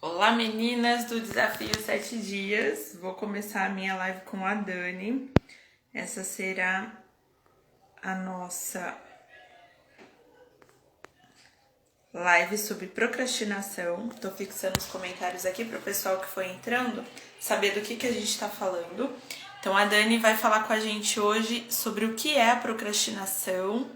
Olá meninas do Desafio 7 Dias, vou começar a minha live com a Dani. Essa será a nossa live sobre procrastinação. Tô fixando os comentários aqui para o pessoal que foi entrando saber do que a gente tá falando. Então a Dani vai falar com a gente hoje sobre o que é a procrastinação,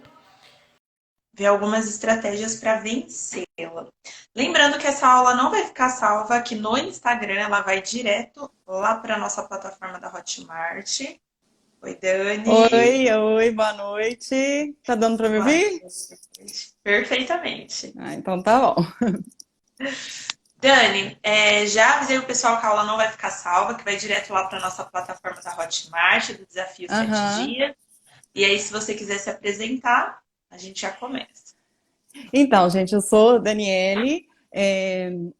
ver algumas estratégias para vencê-la. Lembrando que essa aula não vai ficar salva aqui no Instagram, ela vai direto lá para nossa plataforma da Hotmart. Oi, Dani. Oi, boa noite. Tá dando pra me Boa ouvir? noite. Perfeitamente. Ah, então tá bom. Dani, já avisei o pessoal que a aula não vai ficar salva, que vai direto lá para nossa plataforma da Hotmart, do Desafio 7 Aham. Dias. E aí, se você quiser se apresentar, a gente já começa. Então, gente, eu sou Daniele.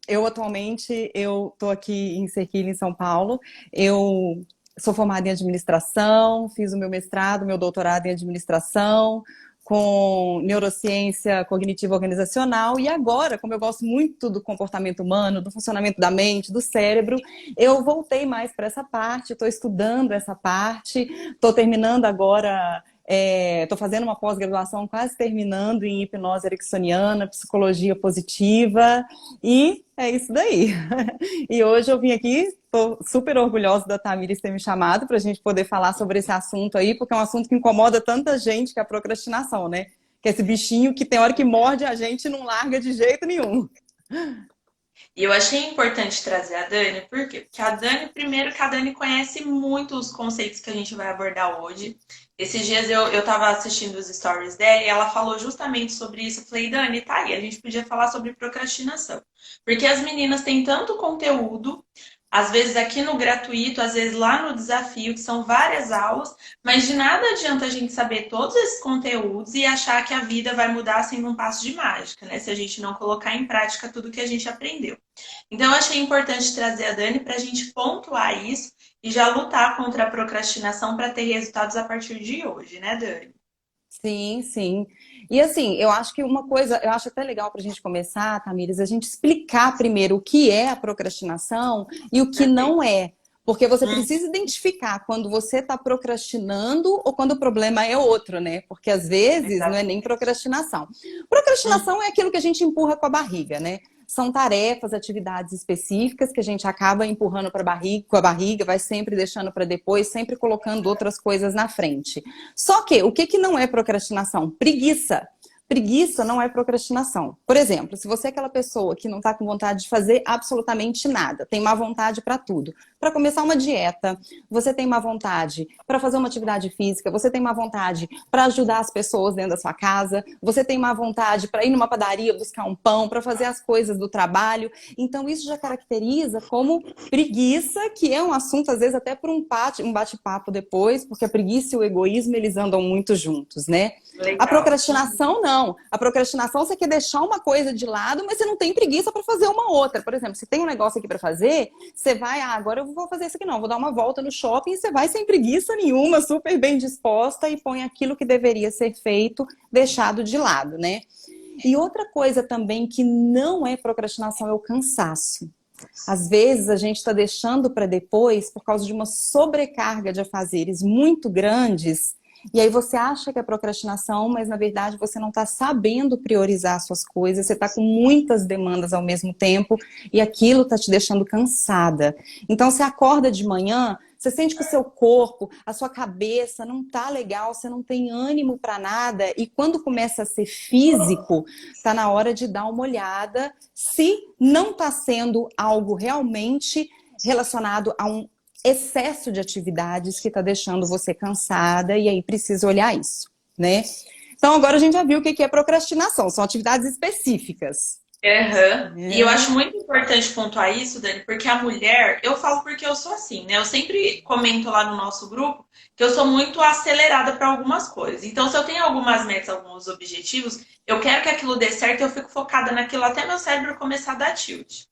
Eu atualmente eu tô aqui em Serquilha, em São Paulo. Eu sou formada em administração, fiz o meu mestrado, meu doutorado em administração, com neurociência cognitiva organizacional. E agora, como eu gosto muito do comportamento humano, do funcionamento da mente, do cérebro, eu voltei mais para essa parte, estou estudando essa parte, estou terminando agora. Estou fazendo uma pós-graduação, quase terminando em hipnose ericksoniana, psicologia positiva, e é isso daí. E hoje eu vim aqui, estou super orgulhosa da Tamires ter me chamado para a gente poder falar sobre esse assunto aí, porque é um assunto que incomoda tanta gente, que é a procrastinação, né? Que é esse bichinho que tem hora que morde a gente e não larga de jeito nenhum. E eu achei importante trazer a Dani, por quê? Porque a Dani, primeiro, que a Dani conhece muito os conceitos que a gente vai abordar hoje. Esses dias eu tava assistindo os stories dela e ela falou justamente sobre isso. Eu falei, Dani, tá aí, a gente podia falar sobre procrastinação. Porque as meninas têm tanto conteúdo, às vezes aqui no gratuito, às vezes lá no desafio, que são várias aulas, mas de nada adianta a gente saber todos esses conteúdos e achar que a vida vai mudar sem um passo de mágica, né? Se a gente não colocar em prática tudo que a gente aprendeu. Então, eu achei importante trazer a Dani para a gente pontuar isso e já lutar contra a procrastinação para ter resultados a partir de hoje, né, Dani? Sim, sim. E assim, eu acho que uma coisa, eu acho até legal para a gente começar, Tamires, a gente explicar primeiro o que é a procrastinação e o que Perfeito. não é. Porque você Hum, precisa identificar quando você está procrastinando ou quando o problema é outro, né? Porque às vezes não é nem exatamente. procrastinação. Hum, Procrastinação é aquilo que a gente empurra com a barriga, né? São tarefas, atividades específicas que a gente acaba empurrando para barriga, com a barriga, vai sempre deixando para depois, sempre colocando outras coisas na frente. Só que o que, que não é procrastinação? Preguiça. Preguiça não é procrastinação. Por exemplo, se você é aquela pessoa que não está com vontade de fazer absolutamente nada, tem má vontade para tudo, para começar uma dieta, você tem má vontade para fazer uma atividade física, você tem má vontade para ajudar as pessoas dentro da sua casa, você tem má vontade para ir numa padaria buscar um pão, para fazer as coisas do trabalho. Então, isso já caracteriza como preguiça, que é um assunto, às vezes, até para um bate-papo depois, porque a preguiça e o egoísmo, eles andam muito juntos, né? A legal. procrastinação, não. A procrastinação, você quer deixar uma coisa de lado, mas você não tem preguiça para fazer uma outra. Por exemplo, se tem um negócio aqui para fazer, você vai, agora eu vou fazer isso aqui não, vou dar uma volta no shopping e você vai sem preguiça nenhuma, super bem disposta e põe aquilo que deveria ser feito, deixado de lado, né? E outra coisa também que não é procrastinação é o cansaço. Às vezes a gente está deixando para depois por causa de uma sobrecarga de afazeres muito grandes. E aí você acha que é procrastinação, mas na verdade você não está sabendo priorizar suas coisas, você está com muitas demandas ao mesmo tempo e aquilo está te deixando cansada. Então você acorda de manhã, você sente que o seu corpo, a sua cabeça não tá legal, você não tem ânimo para nada e quando começa a ser físico, tá na hora de dar uma olhada se não está sendo algo realmente relacionado a um excesso de atividades que está deixando você cansada e aí precisa olhar isso, né? Então agora a gente já viu o que é procrastinação, são atividades específicas. Aham. E eu acho É. muito importante pontuar isso, Dani, porque a mulher, eu falo porque eu sou assim, né? Eu sempre comento lá no nosso grupo que eu sou muito acelerada para algumas coisas. Então, se eu tenho algumas metas, alguns objetivos, eu quero que aquilo dê certo, eu fico focada naquilo até meu cérebro começar a dar tilt.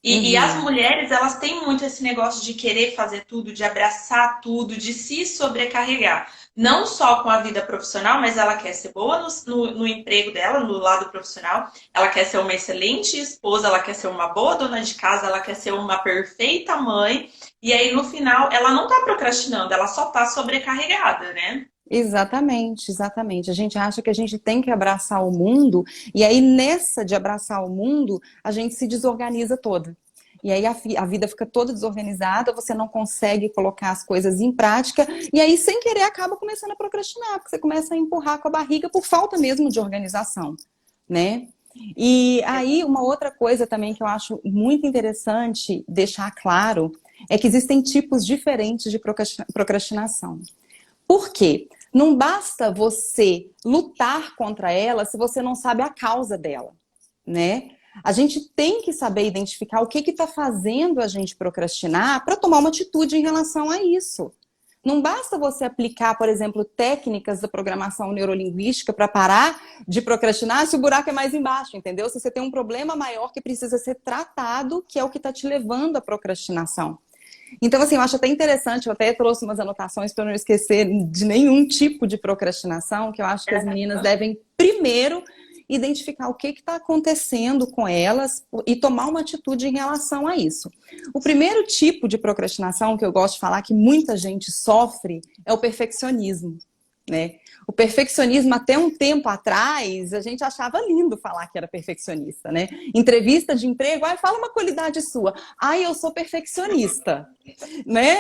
E as Uhum. mulheres, elas têm muito esse negócio de querer fazer tudo, de abraçar tudo, de se sobrecarregar. Não só com a vida profissional, mas ela quer ser boa no emprego dela, no lado profissional. Ela quer ser uma excelente esposa, ela quer ser uma boa dona de casa, ela quer ser uma perfeita mãe. E aí, no final, ela não tá procrastinando, ela só tá sobrecarregada, né? Exatamente, exatamente. A gente acha que a gente tem que abraçar o mundo, e aí nessa de abraçar o mundo, a gente se desorganiza toda. E aí a vida fica toda desorganizada, você não consegue colocar as coisas em prática, e aí sem querer acaba começando a procrastinar, porque você começa a empurrar com a barriga por falta mesmo de organização, né? E aí uma outra coisa também que eu acho muito interessante deixar claro é que existem tipos diferentes de procrastinação. Por quê? Não basta você lutar contra ela se você não sabe a causa dela, né? A gente tem que saber identificar o que está fazendo a gente procrastinar para tomar uma atitude em relação a isso. Não basta você aplicar, por exemplo, técnicas da programação neurolinguística para parar de procrastinar se o buraco é mais embaixo, entendeu? Se você tem um problema maior que precisa ser tratado, que é o que está te levando à procrastinação. Então, assim, eu acho até interessante, eu até trouxe umas anotações para não esquecer de nenhum tipo de procrastinação, que eu acho que as meninas devem primeiro identificar o que está acontecendo com elas e tomar uma atitude em relação a isso. O primeiro tipo de procrastinação que eu gosto de falar que muita gente sofre é o perfeccionismo, né? O perfeccionismo, até um tempo atrás, a gente achava lindo falar que era perfeccionista, né? Entrevista de emprego, ai, fala uma qualidade sua. Ai, eu sou perfeccionista, né?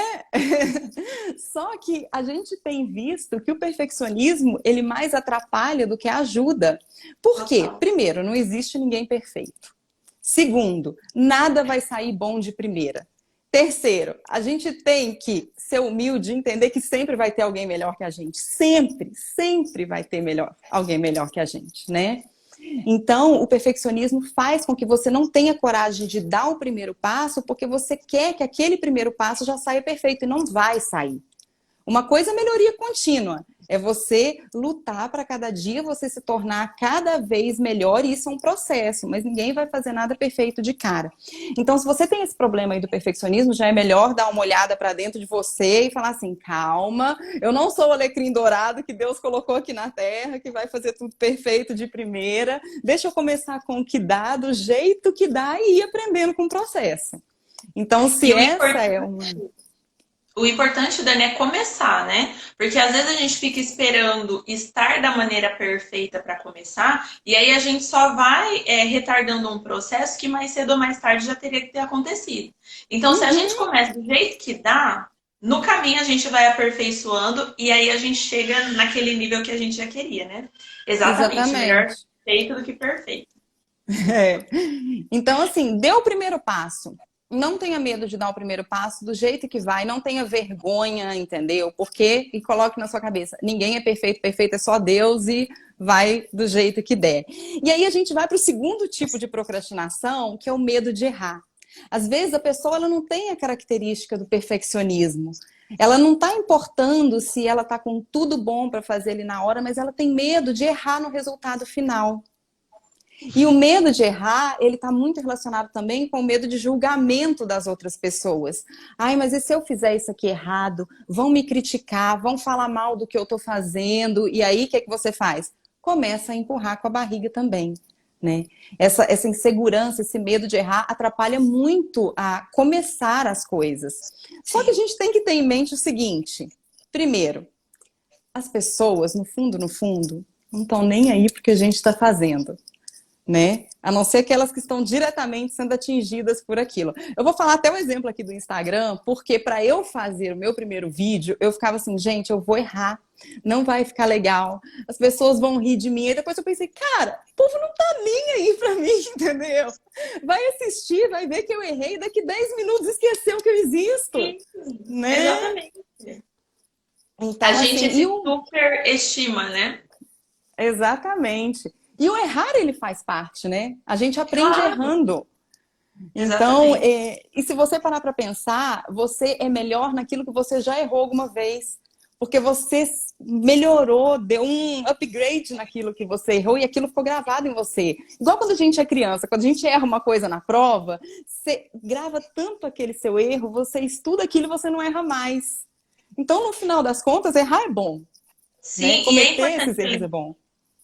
Só que a gente tem visto que o perfeccionismo, ele mais atrapalha do que ajuda. Por quê? Total. Primeiro, não existe ninguém perfeito. Segundo, nada vai sair bom de primeira. Terceiro, a gente tem que ser humilde e entender que sempre vai ter alguém melhor que a gente. Sempre, sempre vai ter alguém melhor que a gente, né? Então, o perfeccionismo faz com que você não tenha coragem de dar o primeiro passo porque você quer que aquele primeiro passo já saia perfeito e não vai sair. Uma coisa é melhoria contínua. É você lutar para cada dia você se tornar cada vez melhor, e isso é um processo, mas ninguém vai fazer nada perfeito de cara. Então, se você tem esse problema aí do perfeccionismo, já é melhor dar uma olhada para dentro de você e falar assim: calma, eu não sou o alecrim dourado que Deus colocou aqui na terra, que vai fazer tudo perfeito de primeira. Deixa eu começar com o que dá, do jeito que dá, e ir aprendendo com o processo. Então, se E o essa importante é uma. O importante, Dani, é começar, né? Porque às vezes a gente fica esperando estar da maneira perfeita para começar, e aí a gente só vai retardando um processo que mais cedo ou mais tarde já teria que ter acontecido. Então, se a gente Uhum, começa do jeito que dá, no caminho a gente vai aperfeiçoando e aí a gente chega naquele nível que a gente já queria, né? Exatamente, melhor exatamente. feito do que perfeito. É. Então, assim, dê o primeiro passo. Não tenha medo de dar o primeiro passo do jeito que vai, não tenha vergonha, entendeu? Porque, e coloque na sua cabeça, ninguém é perfeito, perfeito é só Deus, e vai do jeito que der. E aí a gente vai para o segundo tipo de procrastinação, que é o medo de errar. Às vezes a pessoa ela não tem a característica do perfeccionismo. Ela não está importando se ela está com tudo bom para fazer ali na hora, mas ela tem medo de errar no resultado final. E o medo de errar, ele está muito relacionado também com o medo de julgamento das outras pessoas. Ai, mas e se eu fizer isso aqui errado? Vão me criticar, vão falar mal do que eu estou fazendo. E aí, o que é que você faz? Começa a empurrar com a barriga também, né? Essa insegurança, esse medo de errar atrapalha muito a começar as coisas. Só que a Sim. gente tem que ter em mente o seguinte. Primeiro, as pessoas, no fundo, não estão nem aí porque a gente está fazendo, né? A não ser aquelas que estão diretamente sendo atingidas por aquilo. Eu vou falar até um exemplo aqui do Instagram, porque para eu fazer o meu primeiro vídeo, eu ficava assim, gente, eu vou errar, não vai ficar legal, as pessoas vão rir de mim. E depois eu pensei, cara, o povo não tá nem aí pra mim, entendeu? Vai assistir, vai ver que eu errei, daqui 10 minutos esqueceu que eu existo, Sim, né? exatamente. A Então, gente assim, se superestima, né? exatamente. E o errar, ele faz parte, né? A gente aprende Claro, errando. Então, exatamente. e se você parar para pensar, você é melhor naquilo que você já errou alguma vez. Porque você melhorou, deu um upgrade naquilo que você errou e aquilo ficou gravado em você. Igual quando a gente é criança, quando a gente erra uma coisa na prova, você grava tanto aquele seu erro, você estuda aquilo e você não erra mais. Então, no final das contas, errar é bom, né? Sim, e é Cometer esses erros importante. é bom.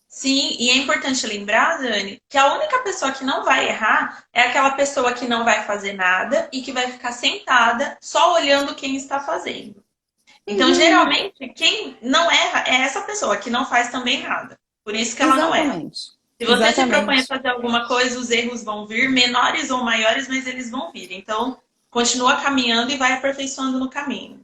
Sim, e é importante lembrar, Dani, que a única pessoa que não vai errar é aquela pessoa que não vai fazer nada e que vai ficar sentada só olhando quem está fazendo. Então, Uhum, geralmente, quem não erra é essa pessoa que não faz também nada. Por isso que ela não erra. exatamente. Se você se propõe a Exatamente. fazer alguma coisa, os erros vão vir, menores ou maiores, mas eles vão vir. Então, continua caminhando e vai aperfeiçoando no caminho.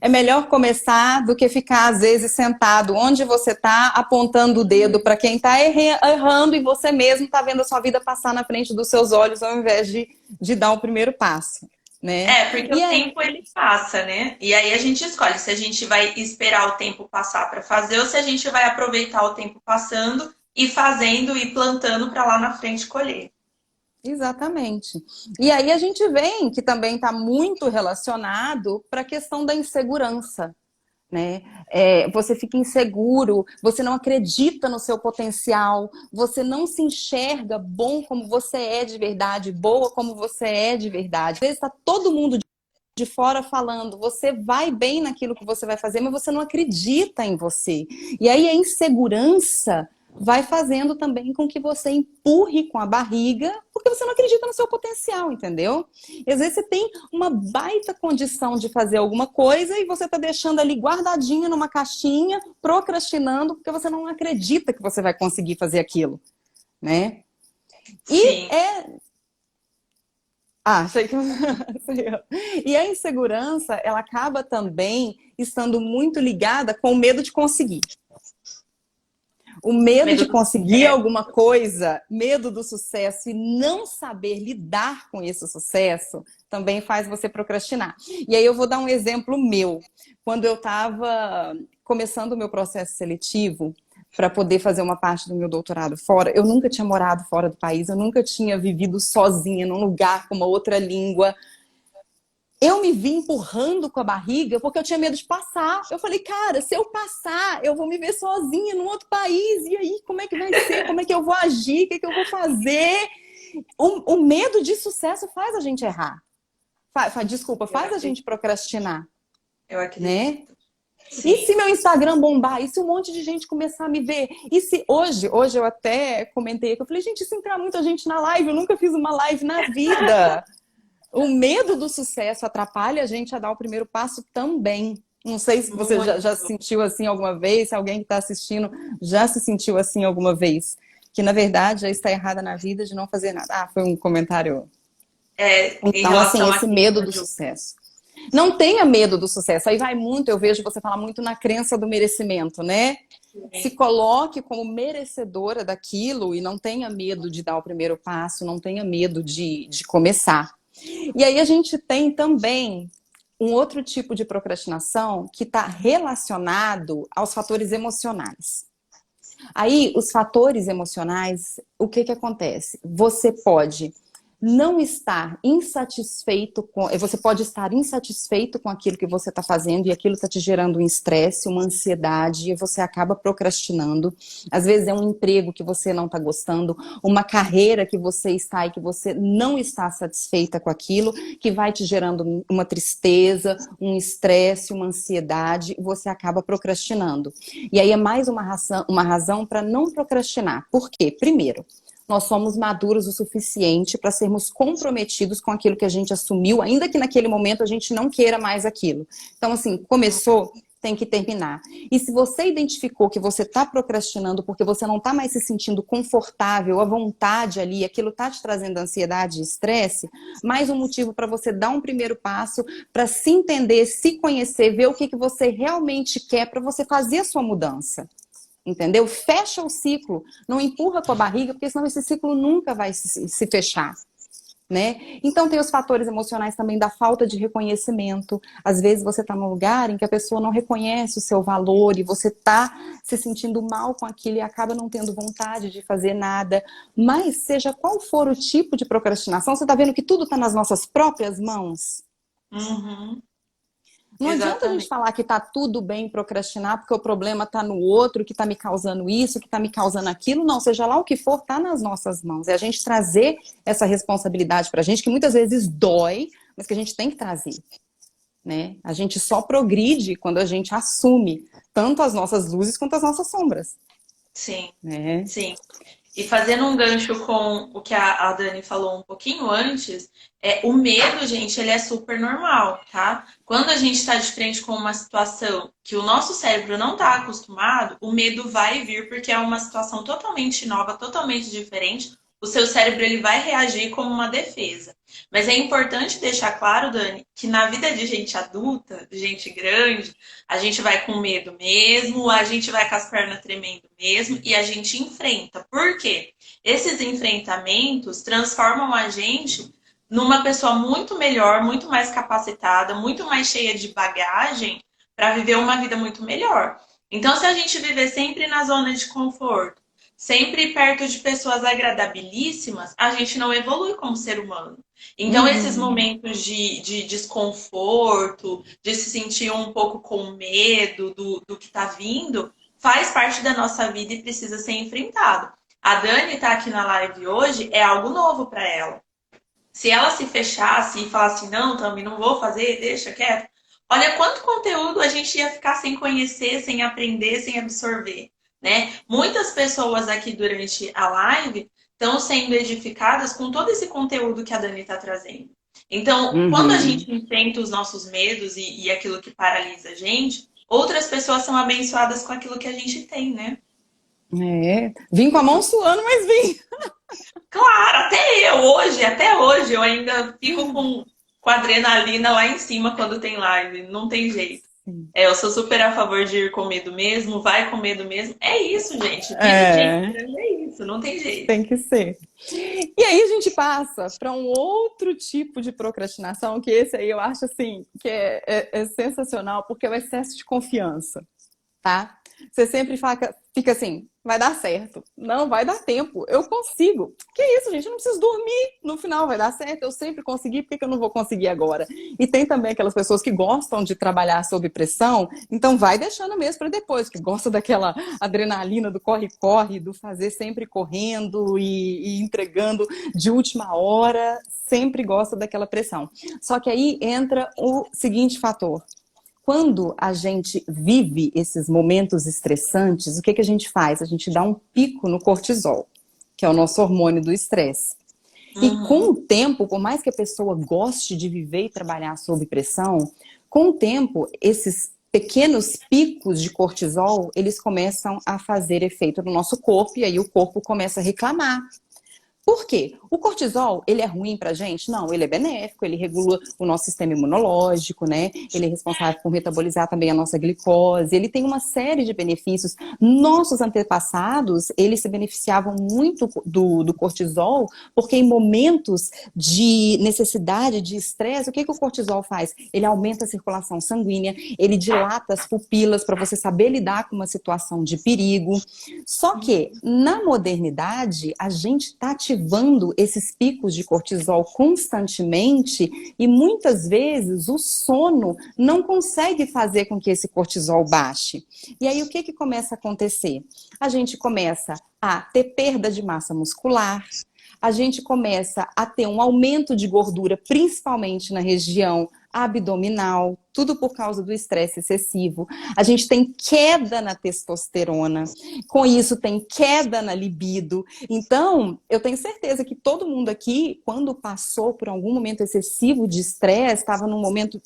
É melhor começar do que ficar, às vezes, sentado onde você está, apontando o dedo para quem está errando e você mesmo está vendo a sua vida passar na frente dos seus olhos ao invés de dar o primeiro passo, né? É, porque E o é, tempo ele passa, né? E aí a gente escolhe se a gente vai esperar o tempo passar para fazer ou se a gente vai aproveitar o tempo passando e fazendo e plantando para lá na frente colher. exatamente. E aí a gente vem que também está muito relacionado para a questão da insegurança, né? Você fica inseguro, você não acredita no seu potencial, você não se enxerga bom como você é de verdade, boa como você é de verdade. Às vezes está todo mundo de fora falando, você vai bem naquilo que você vai fazer, mas você não acredita em você. E aí a insegurança vai fazendo também com que você empurre com a barriga, porque você não acredita no seu potencial, entendeu? E às vezes você tem uma baita condição de fazer alguma coisa e você está deixando ali guardadinha numa caixinha, procrastinando, porque você não acredita que você vai conseguir fazer aquilo, né? E Sim. achei que sei eu. E a insegurança, ela acaba também estando muito ligada com o medo de conseguir. O medo Medo de do conseguir sucesso. alguma coisa, medo do sucesso e não saber lidar com esse sucesso também faz você procrastinar. E aí eu vou dar um exemplo meu. Quando eu estava começando o meu processo seletivo para poder fazer uma parte do meu doutorado fora, eu nunca tinha morado fora do país, eu nunca tinha vivido sozinha num lugar com uma outra língua. Eu me vi empurrando com a barriga porque eu tinha medo de passar. Eu falei, cara, se eu passar, eu vou me ver sozinha num outro país. E aí, como é que vai ser? Como é que eu vou agir? O que é que eu vou fazer? O medo de sucesso faz a gente errar. Desculpa, Eu faz a acredito. gente procrastinar, Eu né? acredito. E se Sim. meu Instagram bombar? E se um monte de gente começar a me ver? E se hoje eu até comentei que eu falei, gente, se entrar muita gente na live, eu nunca fiz uma live na vida. O medo do sucesso atrapalha a gente a dar o primeiro passo também. Não sei se você já se Muito. sentiu assim alguma vez, se alguém que está assistindo já se sentiu assim alguma vez. Que na verdade já está errada na vida de não fazer nada. Ah, foi um comentário. É, em Então, assim, relação a esse medo do sucesso. Não tenha medo do sucesso. Aí vai muito, eu vejo você falar muito na crença do merecimento, né? Se coloque como merecedora daquilo e não tenha medo de dar o primeiro passo, não tenha medo de começar. E aí a gente tem também um outro tipo de procrastinação que está relacionado aos fatores emocionais. Aí, os fatores emocionais, o que que acontece? Você pode não estar insatisfeito com. Você pode estar insatisfeito com aquilo que você está fazendo e aquilo está te gerando um estresse, uma ansiedade, e você acaba procrastinando. Às vezes é um emprego que você não está gostando, uma carreira que você está e que você não está satisfeita com aquilo, que vai te gerando uma tristeza, um estresse, uma ansiedade, e você acaba procrastinando. E aí é mais uma razão para não procrastinar. Por quê? Primeiro, nós somos maduros o suficiente para sermos comprometidos com aquilo que a gente assumiu, ainda que naquele momento a gente não queira mais aquilo. Então, assim, começou, tem que terminar. E se você identificou que você está procrastinando porque você não está mais se sentindo confortável, à vontade ali, aquilo está te trazendo ansiedade e estresse, mais um motivo para você dar um primeiro passo, para se entender, se conhecer, ver o que você realmente quer para você fazer a sua mudança. Entendeu? Fecha o ciclo, não empurra com a barriga, porque senão esse ciclo nunca vai se fechar, né? Então tem os fatores emocionais também da falta de reconhecimento. Às vezes você está num lugar em que a pessoa não reconhece o seu valor e você está se sentindo mal com aquilo e acaba não tendo vontade de fazer nada. Mas seja qual for o tipo de procrastinação, você está vendo que tudo está nas nossas próprias mãos? Uhum. Não adianta a gente Exatamente. falar que tá tudo bem procrastinar, porque o problema tá no outro, que tá me causando isso, que tá me causando aquilo. Não, seja lá o que for, tá nas nossas mãos. É a gente trazer essa responsabilidade pra gente, que muitas vezes dói, mas que a gente tem que trazer, né? A gente só progride quando a gente assume tanto as nossas luzes quanto as nossas sombras, Sim, né? sim. E fazendo um gancho com o que a Dani falou um pouquinho antes, o medo, gente, ele é super normal, tá? Quando a gente está de frente com uma situação que o nosso cérebro não está acostumado, o medo vai vir porque é uma situação totalmente nova, totalmente diferente. O seu cérebro ele vai reagir como uma defesa. Mas é importante deixar claro, Dani, que na vida de gente adulta, de gente grande, a gente vai com medo mesmo, a gente vai com as pernas tremendo mesmo e a gente enfrenta. Por quê? Esses enfrentamentos transformam a gente numa pessoa muito melhor, muito mais capacitada, muito mais cheia de bagagem para viver uma vida muito melhor. Então, se a gente viver sempre na zona de conforto, sempre perto de pessoas agradabilíssimas, a gente não evolui como ser humano. Então, esses Uhum. momentos de desconforto, de se sentir um pouco com medo do que está vindo, faz parte da nossa vida e precisa ser enfrentado. A Dani está aqui na live hoje, é algo novo para ela. Se ela se fechasse e falasse, não, também não vou fazer, deixa quieto. Olha quanto conteúdo a gente ia ficar sem conhecer, sem aprender, sem absorver, né? Muitas pessoas aqui durante a live estão sendo edificadas com todo esse conteúdo que a Dani está trazendo. Então, quando a Uhum. gente enfrenta os nossos medos e aquilo que paralisa a gente, outras pessoas são abençoadas com aquilo que a gente tem, né? É. Vim com a mão suando, mas vim. Claro, até hoje, eu ainda fico com a adrenalina lá em cima quando tem live, não tem jeito. Eu sou super a favor de ir com medo mesmo, vai com medo mesmo. É isso, gente. Vida de gente É, grande é isso, não tem jeito. tem que ser. E aí a gente passa para um outro tipo de procrastinação, que esse aí eu acho assim, que é sensacional, porque é o excesso de confiança, tá? Você sempre fica assim, vai dar certo. Não, vai dar tempo. Eu consigo. Que isso, gente? Eu não preciso dormir. No final vai dar certo. Eu sempre consegui, por que eu não vou conseguir agora? E tem também aquelas pessoas que gostam de trabalhar sob pressão, então vai deixando mesmo para depois, que gosta daquela adrenalina do corre-corre, do fazer sempre correndo e entregando de última hora, sempre gosta daquela pressão. Só que aí entra o seguinte fator: quando a gente vive esses momentos estressantes, o que a gente faz? A gente dá um pico no cortisol, que é o nosso hormônio do estresse. E com Uhum. o tempo, por mais que a pessoa goste de viver e trabalhar sob pressão, com o tempo, esses pequenos picos de cortisol, eles começam a fazer efeito no nosso corpo e aí o corpo começa a reclamar. Por quê? O cortisol, ele é ruim pra gente? Não, ele é benéfico, ele regula o nosso sistema imunológico, né? Ele é responsável por metabolizar também a nossa glicose, ele tem uma série de benefícios. Nossos antepassados, eles se beneficiavam muito do cortisol, porque em momentos de necessidade, de estresse, o que o cortisol faz? Ele aumenta a circulação sanguínea, ele dilata as pupilas para você saber lidar com uma situação de perigo. Só que na modernidade, a gente está ativando esses picos de cortisol constantemente e muitas vezes o sono não consegue fazer com que esse cortisol baixe. E aí o que começa a acontecer? A gente começa a ter perda de massa muscular, a gente começa a ter um aumento de gordura, principalmente na região abdominal, tudo por causa do estresse excessivo. A gente tem queda na testosterona, com isso tem queda na libido. Então, eu tenho certeza que todo mundo aqui, quando passou por algum momento excessivo de estresse, estava num momento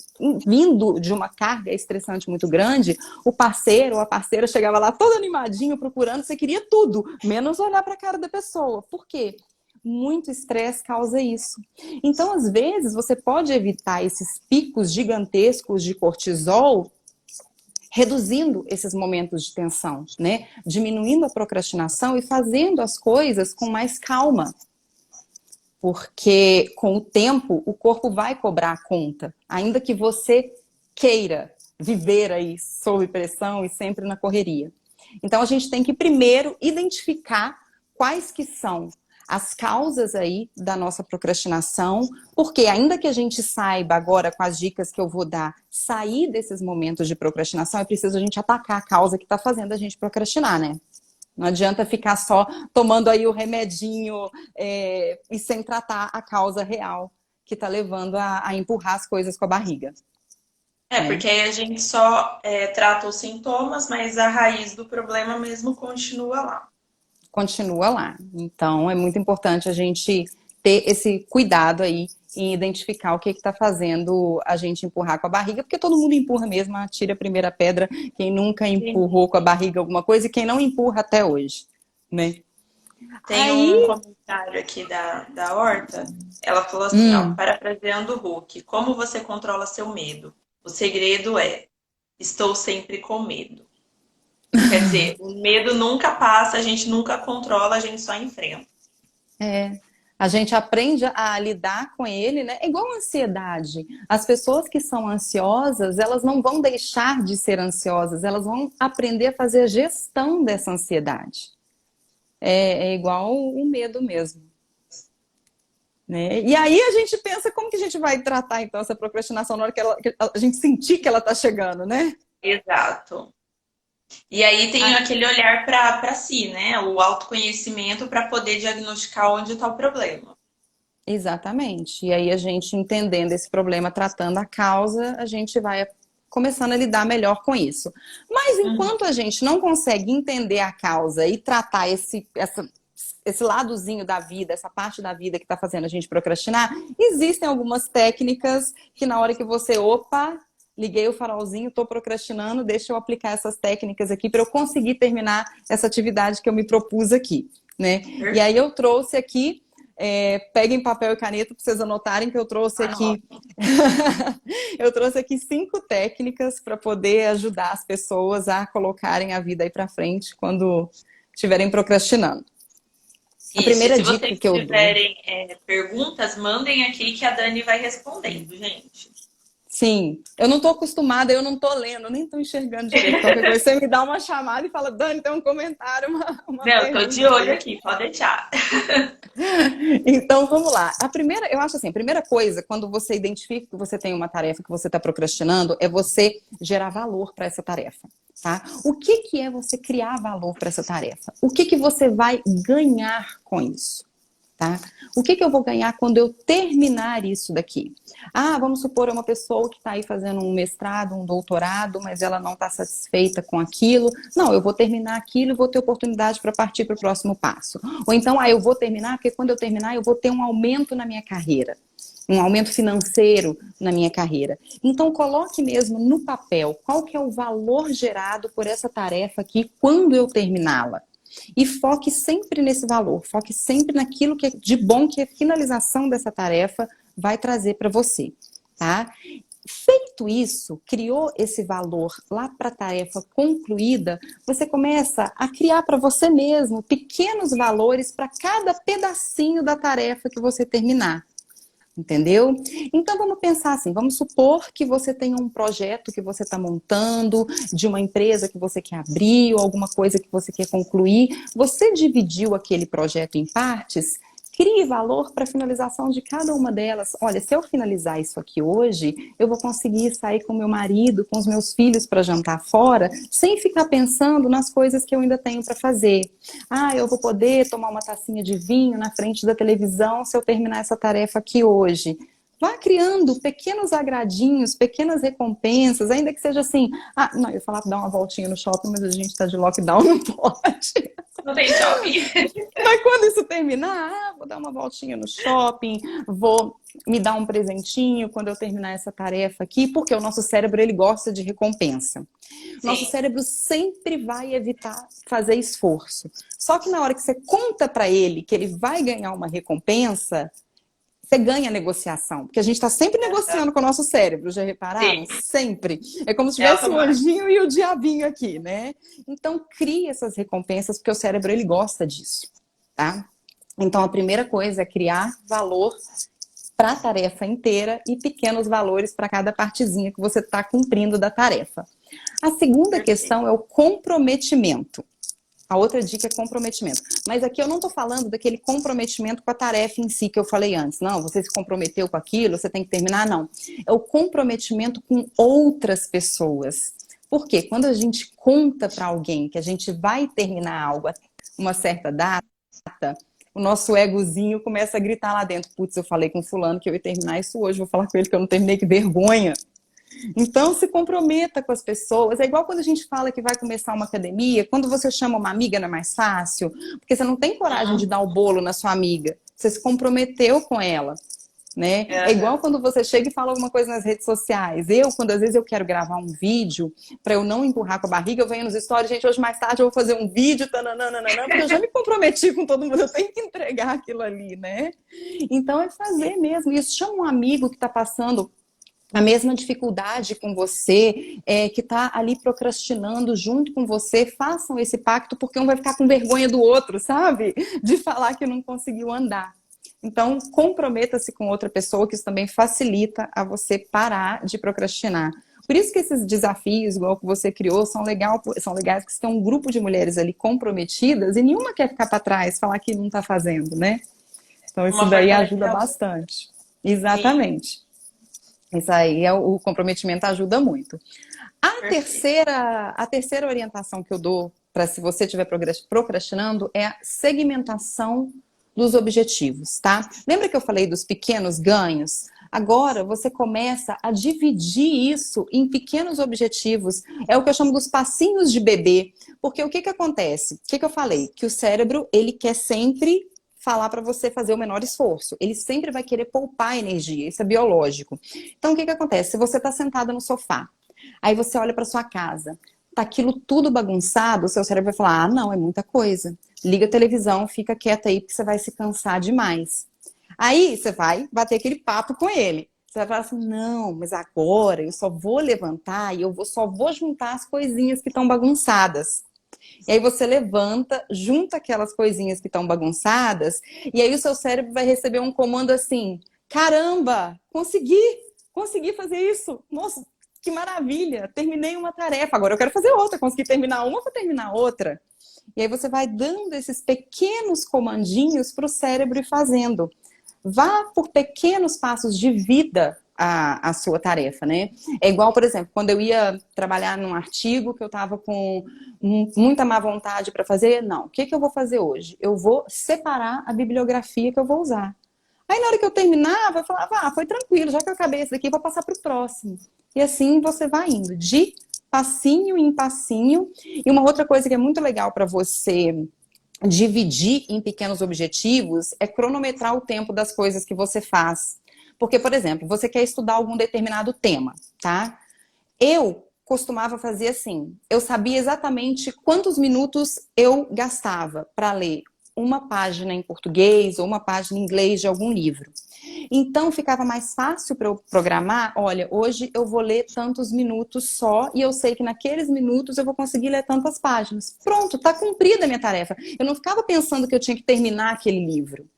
vindo de uma carga estressante muito grande, o parceiro ou a parceira chegava lá todo animadinho, procurando, você queria tudo, menos olhar para a cara da pessoa. Por quê? Muito estresse causa isso. Então, às vezes, você pode evitar esses picos gigantescos de cortisol reduzindo esses momentos de tensão, né? Diminuindo a procrastinação e fazendo as coisas com mais calma. Porque com o tempo o corpo vai cobrar a conta, ainda que você queira viver aí sob pressão e sempre na correria. Então a gente tem que primeiro identificar quais que são as causas aí da nossa procrastinação, porque ainda que a gente saiba agora, com as dicas que eu vou dar, sair desses momentos de procrastinação, é preciso a gente atacar a causa que está fazendo a gente procrastinar, né? Não adianta ficar só tomando aí o remedinho e sem tratar a causa real que está levando a empurrar as coisas com a barriga. Porque aí a gente só trata os sintomas, mas a raiz do problema mesmo continua lá. Continua lá. Então, é muito importante a gente ter esse cuidado aí em identificar o que está fazendo a gente empurrar com a barriga, porque todo mundo empurra mesmo, atira a primeira pedra, quem nunca empurrou com a barriga alguma coisa e quem não empurra até hoje, né? Tem um comentário aqui da Horta, ela falou assim, ó, parafraseando o Hulk, como você controla seu medo? O segredo é, estou sempre com medo. Quer dizer, o medo nunca passa, a gente nunca controla, a gente só enfrenta. A gente aprende a lidar com ele, né? É igual a ansiedade. As pessoas que são ansiosas, elas não vão deixar de ser ansiosas, elas vão aprender a fazer a gestão dessa ansiedade. É igual o medo mesmo. Né? E aí a gente pensa como que a gente vai tratar então essa procrastinação na hora que a gente sentir que ela está chegando, né? Exato. E aí tem aquele olhar para si, né? O autoconhecimento para poder diagnosticar onde está o problema. Exatamente. E aí a gente entendendo esse problema, tratando a causa, a gente vai começando a lidar melhor com isso. Mas enquanto a gente não consegue entender a causa e tratar esse ladozinho da vida, essa parte da vida que está fazendo a gente procrastinar, existem algumas técnicas que na hora que você, liguei o farolzinho, estou procrastinando, deixa eu aplicar essas técnicas aqui para eu conseguir terminar essa atividade que eu me propus aqui, né? E aí eu trouxe aqui, peguem papel e caneta para vocês anotarem que eu trouxe aqui eu trouxe aqui 5 técnicas para poder ajudar as pessoas a colocarem a vida aí para frente quando estiverem procrastinando. A primeira se dica vocês que eu dou. tiverem perguntas, mandem aqui que a Dani vai respondendo, gente. Sim, eu não tô acostumada, eu não tô lendo, nem tô enxergando direito. Qualquer coisa, você me dá uma chamada e fala, Dani, tem um comentário, uma Não, tô de olho aqui, pode deixar. Então, vamos lá. Eu acho assim, a primeira coisa, quando você identifica que você tem uma tarefa que você está procrastinando, é você gerar valor para essa tarefa, tá? O que é você criar valor para essa tarefa? O que você vai ganhar com isso? Tá? O que eu vou ganhar quando eu terminar isso daqui? Vamos supor uma pessoa que está aí fazendo um mestrado, um doutorado, mas ela não está satisfeita com aquilo. Não, eu vou terminar aquilo e vou ter oportunidade para partir para o próximo passo. Ou então, eu vou terminar, porque quando eu terminar eu vou ter um aumento na minha carreira. Um aumento financeiro na minha carreira. Então, coloque mesmo no papel qual que é o valor gerado por essa tarefa aqui quando eu terminá-la. E foque sempre nesse valor, foque sempre naquilo que é de bom que a finalização dessa tarefa vai trazer para você, tá? Feito isso, criou esse valor lá para a tarefa concluída, você começa a criar para você mesmo pequenos valores para cada pedacinho da tarefa que você terminar. Entendeu? Então vamos pensar assim, vamos supor que você tem um projeto que você está montando, de uma empresa que você quer abrir, ou alguma coisa que você quer concluir. Você dividiu aquele projeto em partes, crie valor para a finalização de cada uma delas. Olha, se eu finalizar isso aqui hoje, eu vou conseguir sair com meu marido, com os meus filhos para jantar fora, sem ficar pensando nas coisas que eu ainda tenho para fazer. Eu vou poder tomar uma tacinha de vinho na frente da televisão se eu terminar essa tarefa aqui hoje. Vá criando pequenos agradinhos, pequenas recompensas, ainda que seja assim, não, eu ia falar dar uma voltinha no shopping, mas a gente está de lockdown, não pode. Não tem shopping. Mas quando isso terminar, vou dar uma voltinha no shopping, vou me dar um presentinho quando eu terminar essa tarefa aqui, porque o nosso cérebro, ele gosta de recompensa. Sim. Nosso cérebro sempre vai evitar fazer esforço. Só que na hora que você conta para ele que ele vai ganhar uma recompensa, você ganha negociação, porque a gente está sempre negociando com o nosso cérebro, já repararam? Sim. Sempre. É como se tivesse o anjinho e o diabinho aqui, né? Então, crie essas recompensas, porque o cérebro, ele gosta disso, tá? Então, a primeira coisa é criar valor para a tarefa inteira e pequenos valores para cada partezinha que você está cumprindo da tarefa. A segunda questão é o comprometimento. A outra dica é comprometimento. Mas aqui eu não estou falando daquele comprometimento com a tarefa em si que eu falei antes. Não, você se comprometeu com aquilo, você tem que terminar, não. É o comprometimento com outras pessoas. Por quê? Quando a gente conta para alguém que a gente vai terminar algo a uma certa data, o nosso egozinho começa a gritar lá dentro. Putz, eu falei com fulano que eu ia terminar isso hoje, vou falar com ele que eu não terminei, que vergonha. Então, se comprometa com as pessoas. É igual quando a gente fala que vai começar uma academia, quando você chama uma amiga não é mais fácil, porque você não tem coragem de dar o bolo na sua amiga. Você se comprometeu com ela, né? É igual quando você chega e fala alguma coisa nas redes sociais. Quando às vezes eu quero gravar um vídeo, para eu não empurrar com a barriga, eu venho nos stories, gente, hoje mais tarde eu vou fazer um vídeo, porque eu já me comprometi com todo mundo, eu tenho que entregar aquilo ali, né? Então, é fazer mesmo isso. Chama um amigo que está passando a mesma dificuldade com você, que está ali procrastinando junto com você, façam esse pacto, porque um vai ficar com vergonha do outro, sabe? De falar que não conseguiu andar. Então, comprometa-se com outra pessoa, que isso também facilita a você parar de procrastinar. Por isso que esses desafios, igual que você criou, são legais, porque você tem um grupo de mulheres ali comprometidas e nenhuma quer ficar para trás, falar que não está fazendo, né? Então, isso daí ajuda bastante. Exatamente. Sim. Isso aí, o comprometimento ajuda muito. A terceira orientação que eu dou para se você estiver procrastinando é a segmentação dos objetivos, tá? Lembra que eu falei dos pequenos ganhos? Agora você começa a dividir isso em pequenos objetivos. É o que eu chamo dos passinhos de bebê. Porque o que acontece? O que eu falei? Que o cérebro, ele quer sempre falar para você fazer o menor esforço. Ele sempre vai querer poupar energia, isso é biológico. Então, o que acontece? Se você está sentada no sofá, aí você olha para sua casa, tá aquilo tudo bagunçado, o seu cérebro vai falar, não, é muita coisa. Liga a televisão, fica quieta aí, porque você vai se cansar demais. Aí, você vai bater aquele papo com ele. Você vai falar assim, não, mas agora eu só vou levantar e só vou juntar as coisinhas que estão bagunçadas. E aí você levanta, junta aquelas coisinhas que estão bagunçadas, e aí o seu cérebro vai receber um comando assim, caramba, consegui fazer isso, nossa, que maravilha, terminei uma tarefa, agora eu quero fazer outra, consegui terminar uma, vou terminar outra. E aí você vai dando esses pequenos comandinhos para o cérebro ir fazendo. Vá por pequenos passos de vida a sua tarefa, né? É igual, por exemplo, quando eu ia trabalhar num artigo que eu estava com muita má vontade para fazer, não, o que eu vou fazer hoje? Eu vou separar a bibliografia que eu vou usar. Aí na hora que eu terminava, eu falava, foi tranquilo, já que eu acabei esse daqui, eu vou passar para o próximo. E assim você vai indo, de passinho em passinho. E uma outra coisa que é muito legal para você dividir em pequenos objetivos é cronometrar o tempo das coisas que você faz. Porque, por exemplo, você quer estudar algum determinado tema, tá? Eu costumava fazer assim, eu sabia exatamente quantos minutos eu gastava para ler uma página em português ou uma página em inglês de algum livro. Então ficava mais fácil para eu programar, olha, hoje eu vou ler tantos minutos só e eu sei que naqueles minutos eu vou conseguir ler tantas páginas. Pronto, tá cumprida a minha tarefa. Eu não ficava pensando que eu tinha que terminar aquele livro.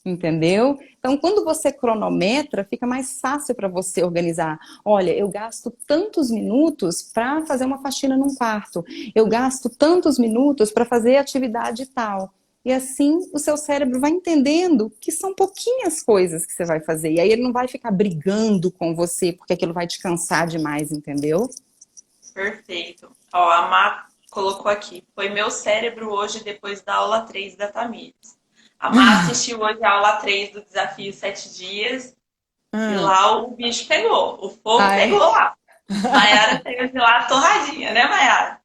Entendeu? Então, quando você cronometra, fica mais fácil para você organizar. Olha, eu gasto tantos minutos para fazer uma faxina num quarto. Eu gasto tantos minutos para fazer atividade tal. E assim, o seu cérebro vai entendendo que são pouquinhas coisas que você vai fazer. E aí ele não vai ficar brigando com você, porque aquilo vai te cansar demais, entendeu? Perfeito. Ó, a Má colocou aqui. Foi meu cérebro hoje depois da aula 3 da Tamires. A Má assistiu hoje a aula 3 do Desafio 7 Dias e lá o bicho pegou, o fogo pegou lá. Maiara saiu de lá torradinha, né, Maiara?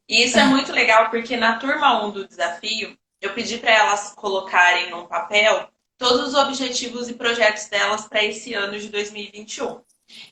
E isso é muito legal porque na turma 1 do desafio, eu pedi para elas colocarem num papel todos os objetivos e projetos delas para esse ano de 2021.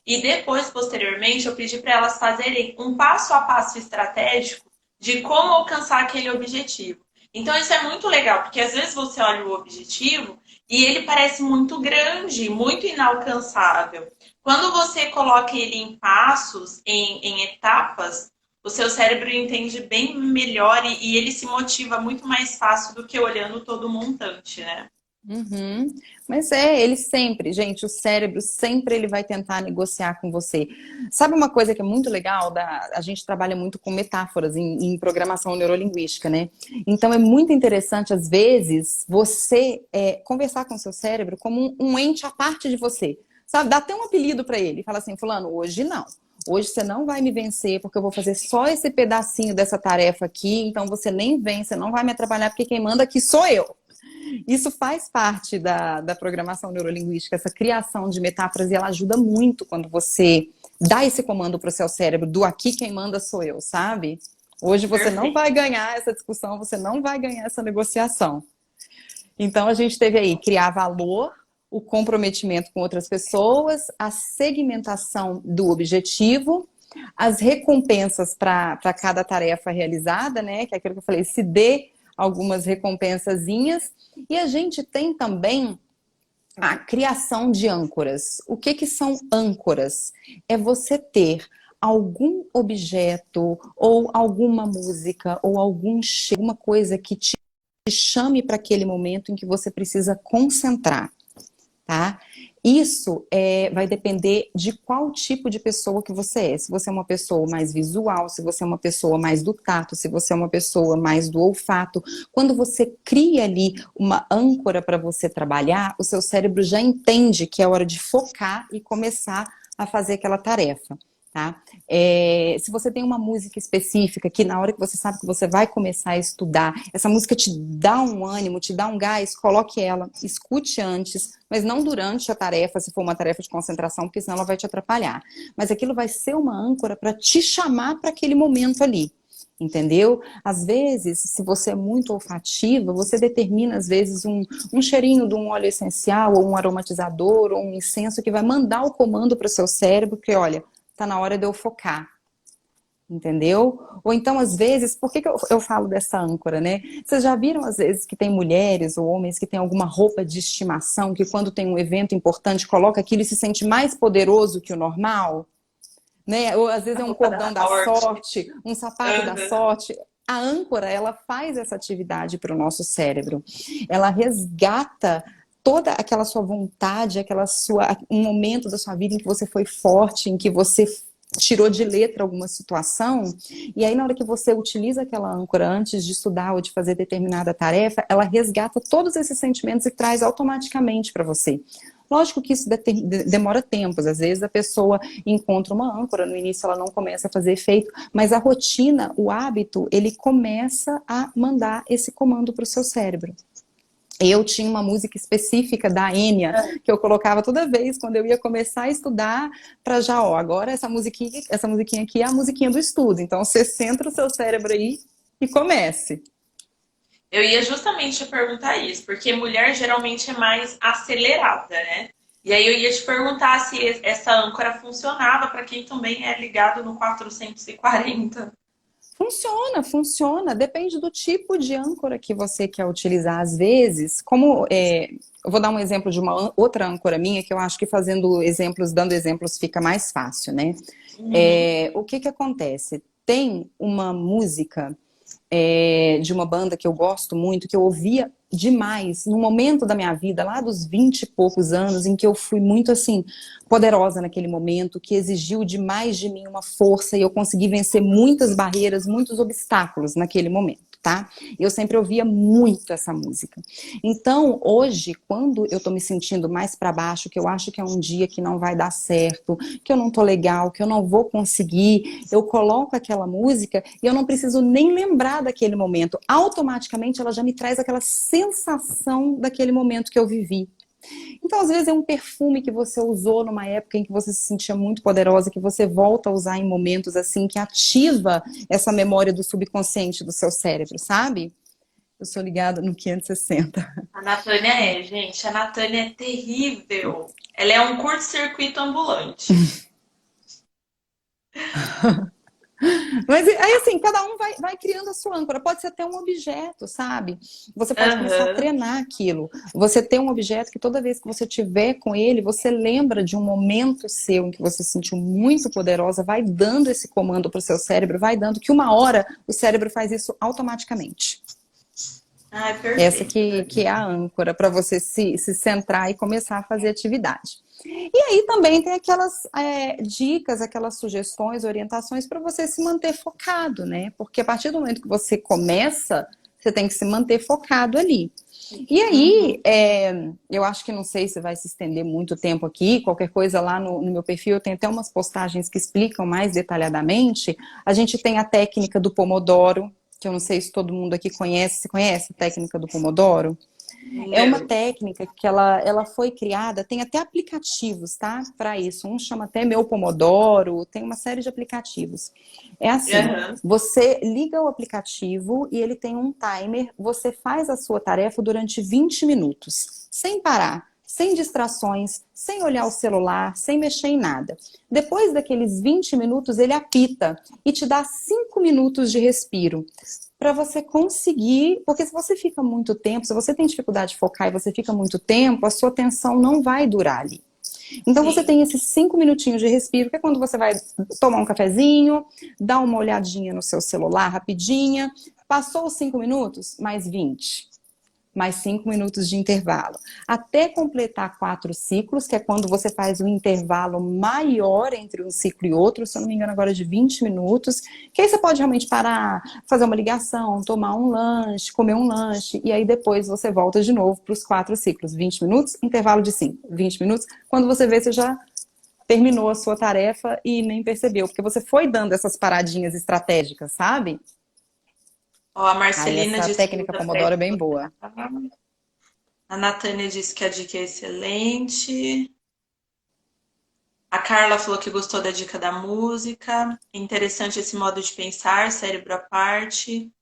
E depois, posteriormente, eu pedi para elas fazerem um passo a passo estratégico de como alcançar aquele objetivo. Então isso é muito legal, porque às vezes você olha o objetivo e ele parece muito grande, muito inalcançável. Quando você coloca ele em passos, em etapas, o seu cérebro entende bem melhor e ele se motiva muito mais fácil do que olhando todo o montante, né? Uhum. Mas é, ele sempre, gente, o cérebro sempre ele vai tentar negociar com você. Sabe uma coisa que é muito legal? A gente trabalha muito com metáforas em programação neurolinguística, né? Então é muito interessante, às vezes, você conversar com o seu cérebro como um ente à parte de você. Sabe? Dá até um apelido para ele. Fala assim, fulano, hoje não. Hoje você não vai me vencer, porque eu vou fazer só esse pedacinho dessa tarefa aqui, então você nem vem, você não vai me atrapalhar, porque quem manda aqui sou eu. Isso faz parte da programação neurolinguística, essa criação de metáforas, e ela ajuda muito quando você dá esse comando para o seu cérebro do aqui quem manda sou eu, sabe? Hoje você não Perfeito. vai ganhar essa discussão, você não vai ganhar essa negociação. Então a gente teve aí criar valor, o comprometimento com outras pessoas, a segmentação do objetivo, as recompensas para cada tarefa realizada, né? Que é aquilo que eu falei, se dê algumas recompensazinhas. E a gente tem também a criação de âncoras. O que são âncoras? É você ter algum objeto ou alguma música ou alguma coisa que te chame para aquele momento em que você precisa concentrar, tá? Isso vai depender de qual tipo de pessoa que você é. Se você é uma pessoa mais visual, se você é uma pessoa mais do tato, se você é uma pessoa mais do olfato. Quando você cria ali uma âncora para você trabalhar, o seu cérebro já entende que é hora de focar e começar a fazer aquela tarefa. Tá? Se você tem uma música específica que na hora que você sabe que você vai começar a estudar, essa música te dá um ânimo, te dá um gás, coloque ela, escute antes, mas não durante a tarefa, se for uma tarefa de concentração, porque senão ela vai te atrapalhar. Mas aquilo vai ser uma âncora para te chamar para aquele momento ali. Entendeu? Às vezes, se você é muito olfativa, você determina, às vezes, um cheirinho de um óleo essencial, ou um aromatizador, ou um incenso que vai mandar o comando para o seu cérebro, que olha, tá na hora de eu focar, entendeu? Ou então, às vezes, por que eu falo dessa âncora, né? Vocês já viram, às vezes, que tem mulheres ou homens que têm alguma roupa de estimação, que quando tem um evento importante, coloca aquilo e se sente mais poderoso que o normal? Né? Ou às vezes A é um roupa da cordão da sorte. sorte, um sapato da Aham. sorte. A âncora, ela faz essa atividade para o nosso cérebro. Ela resgata toda aquela sua vontade, um momento da sua vida em que você foi forte, em que você tirou de letra alguma situação, e aí na hora que você utiliza aquela âncora antes de estudar ou de fazer determinada tarefa, ela resgata todos esses sentimentos e traz automaticamente para você. Lógico que isso demora tempos, às vezes a pessoa encontra uma âncora, no início ela não começa a fazer efeito, mas a rotina, o hábito, ele começa a mandar esse comando para o seu cérebro. Eu tinha uma música específica da Enya, que eu colocava toda vez quando eu ia começar a estudar, para já, ó, agora essa musiquinha aqui é a musiquinha do estudo. Então você centra o seu cérebro aí e comece. Eu ia justamente te perguntar isso, porque mulher geralmente é mais acelerada, né? E aí eu ia te perguntar se essa âncora funcionava para quem também é ligado no 440. Funciona, funciona. Depende do tipo de âncora que você quer utilizar. Às vezes, eu vou dar um exemplo de uma outra âncora minha, que eu acho que dando exemplos, fica mais fácil, né? Uhum. O que que acontece? Tem uma música de uma banda que eu gosto muito, que eu ouvia demais, no momento da minha vida, lá dos 20 e poucos anos, em que eu fui muito, assim, poderosa naquele momento, que exigiu demais de mim uma força, e eu consegui vencer muitas barreiras, muitos obstáculos naquele momento, tá? Eu sempre ouvia muito essa música. Então, hoje, quando eu tô me sentindo mais para baixo, que eu acho que é um dia que não vai dar certo, que eu não tô legal, que eu não vou conseguir, eu coloco aquela música e eu não preciso nem lembrar daquele momento. Automaticamente ela já me traz aquela sensação daquele momento que eu vivi. Então, às vezes é um perfume que você usou numa época em que você se sentia muito poderosa, que você volta a usar em momentos assim, que ativa essa memória do subconsciente do seu cérebro, sabe? Eu sou ligada no 560. A Natânia gente. A Natânia é terrível. Ela é um curto-circuito ambulante. Mas aí, assim, cada um vai criando a sua âncora. Pode ser até um objeto, sabe? Você pode começar a Aham. treinar aquilo. Você tem um objeto que toda vez que você tiver com ele, você lembra de um momento seu em que você se sentiu muito poderosa, vai dando esse comando para o seu cérebro, vai dando que uma hora o cérebro faz isso automaticamente. Ah, é Essa perfeito. que é a âncora para você se centrar e começar a fazer atividade. E aí também tem aquelas dicas, aquelas sugestões, orientações para você se manter focado, né? Porque a partir do momento que você começa, você tem que se manter focado ali. E aí, Uhum. eu acho que não sei se vai se estender muito tempo aqui, qualquer coisa lá no meu perfil, eu tenho até umas postagens que explicam mais detalhadamente. A gente tem a técnica do Pomodoro, que eu não sei se todo mundo aqui conhece. Você conhece a técnica do Pomodoro? É uma Não. técnica que ela foi criada, tem até aplicativos, tá? Para isso. Um chama até Meu Pomodoro, tem uma série de aplicativos. É assim, Aham. você liga o aplicativo e ele tem um timer, você faz a sua tarefa durante 20 minutos, sem parar, sem distrações, sem olhar o celular, sem mexer em nada. Depois daqueles 20 minutos, ele apita e te dá 5 minutos de respiro para você conseguir, porque se você fica muito tempo, se você tem dificuldade de focar e você fica muito tempo, a sua atenção não vai durar ali. Então você Sim. tem esses 5 minutinhos de respiro, que é quando você vai tomar um cafezinho, dar uma olhadinha no seu celular rapidinha, passou os 5 minutos, mais 20 mais 5 minutos de intervalo. Até completar 4 ciclos, que é quando você faz um intervalo maior entre um ciclo e outro, se eu não me engano, agora de 20 minutos, que aí você pode realmente parar, fazer uma ligação, tomar um lanche, comer um lanche, e aí depois você volta de novo para os 4 ciclos. 20 minutos, intervalo de 5. 20 minutos, quando você vê, você já terminou a sua tarefa e nem percebeu, porque você foi dando essas paradinhas estratégicas, sabe? Ó, a Aí Marcelina essa disse que técnica usa Pomodoro é bem técnica. boa. A Natânia disse que a dica é excelente. A Carla falou que gostou da dica da música. É interessante esse modo de pensar, cérebro à parte.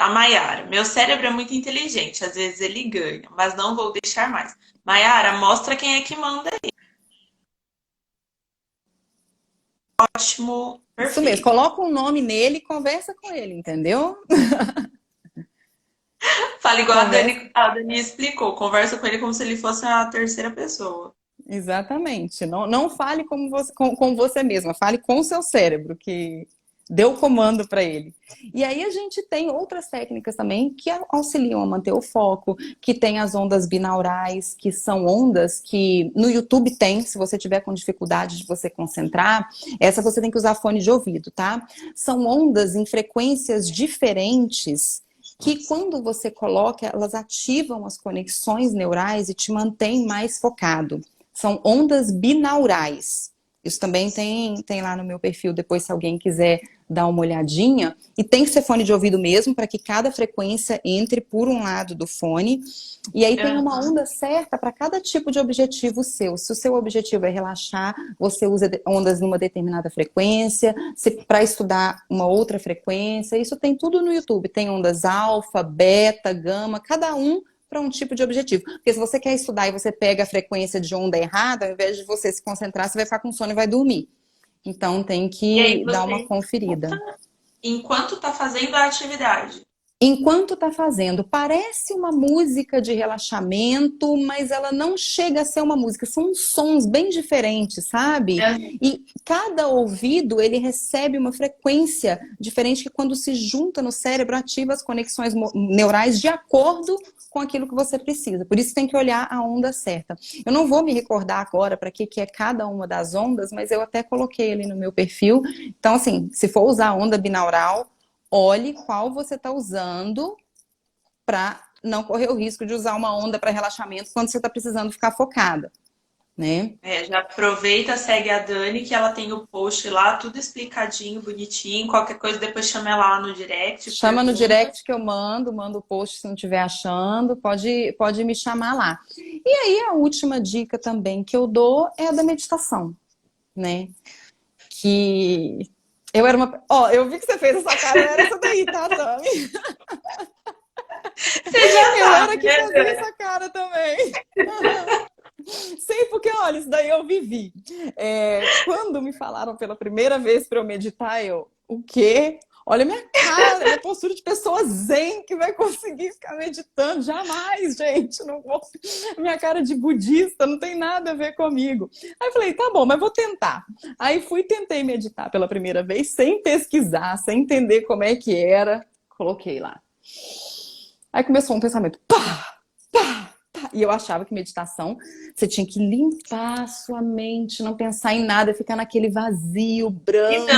A Maiara, meu cérebro é muito inteligente, às vezes ele ganha, mas não vou deixar mais. Maiara, mostra quem é que manda aí. Ótimo, Isso mesmo, perfeito. coloca um nome nele e conversa com ele, entendeu? Fala igual Conversa. A Dani explicou, conversa com ele como se ele fosse a terceira pessoa. Exatamente. Não, não fale com você mesma, fale com o seu cérebro, que deu o comando para ele. E aí a gente tem outras técnicas também que auxiliam a manter o foco, que tem as ondas binaurais, que são ondas que no YouTube tem, se você tiver com dificuldade de você concentrar, essa você tem que usar fone de ouvido, tá? São ondas em frequências diferentes que quando você coloca, elas ativam as conexões neurais e te mantêm mais focado. São ondas binaurais. Isso também tem lá no meu perfil, depois se alguém quiser dar uma olhadinha. E tem que ser fone de ouvido mesmo, para que cada frequência entre por um lado do fone. E aí tem uma Aham. onda certa para cada tipo de objetivo seu. Se o seu objetivo é relaxar, você usa ondas numa determinada frequência. Se para estudar uma outra frequência, isso tem tudo no YouTube. Tem ondas alfa, beta, gama, cada um para um tipo de objetivo. Porque se você quer estudar e você pega a frequência de onda errada, ao invés de você se concentrar, você vai ficar com sono e vai dormir. Então tem E aí que dar uma você conferida. escuta enquanto está fazendo a atividade. Enquanto tá fazendo, parece uma música de relaxamento, mas ela não chega a ser uma música. São sons bem diferentes, sabe? Aham. E cada ouvido, ele recebe uma frequência diferente que quando se junta no cérebro, ativa as conexões neurais de acordo com aquilo que você precisa. Por isso tem que olhar a onda certa. Eu não vou me recordar agora para que é cada uma das ondas, mas eu até coloquei ali no meu perfil. Então, assim, se for usar a onda binaural, olhe qual você está usando para não correr o risco de usar uma onda para relaxamento quando você está precisando ficar focada, né? É, já aproveita, segue a Dani, que ela tem o post lá, tudo explicadinho, bonitinho. Qualquer coisa, depois chama ela lá no direct, Chama no pergunta. direct que eu mando o post se não estiver achando, pode me chamar lá. E aí a última dica também que eu dou é a da meditação, né? Que eu era uma. Ó, eu vi que você fez essa cara, eu era essa daí, tá, Tami? Você já Eu era sabe, que né, fazia Dani? essa cara também. Sim, porque olha, isso daí eu vivi. Quando me falaram pela primeira vez para eu meditar, o quê? Olha minha cara, minha postura de pessoa zen que vai conseguir ficar meditando. Jamais, gente, não vou. Minha cara de budista não tem nada a ver comigo. Aí eu falei, tá bom, mas vou tentar. Aí tentei meditar pela primeira vez, sem pesquisar, sem entender como é que era. Coloquei lá. Aí começou um pensamento, pá, pá, pá. E eu achava que meditação, você tinha que limpar a sua mente, não pensar em nada, ficar naquele vazio E branco.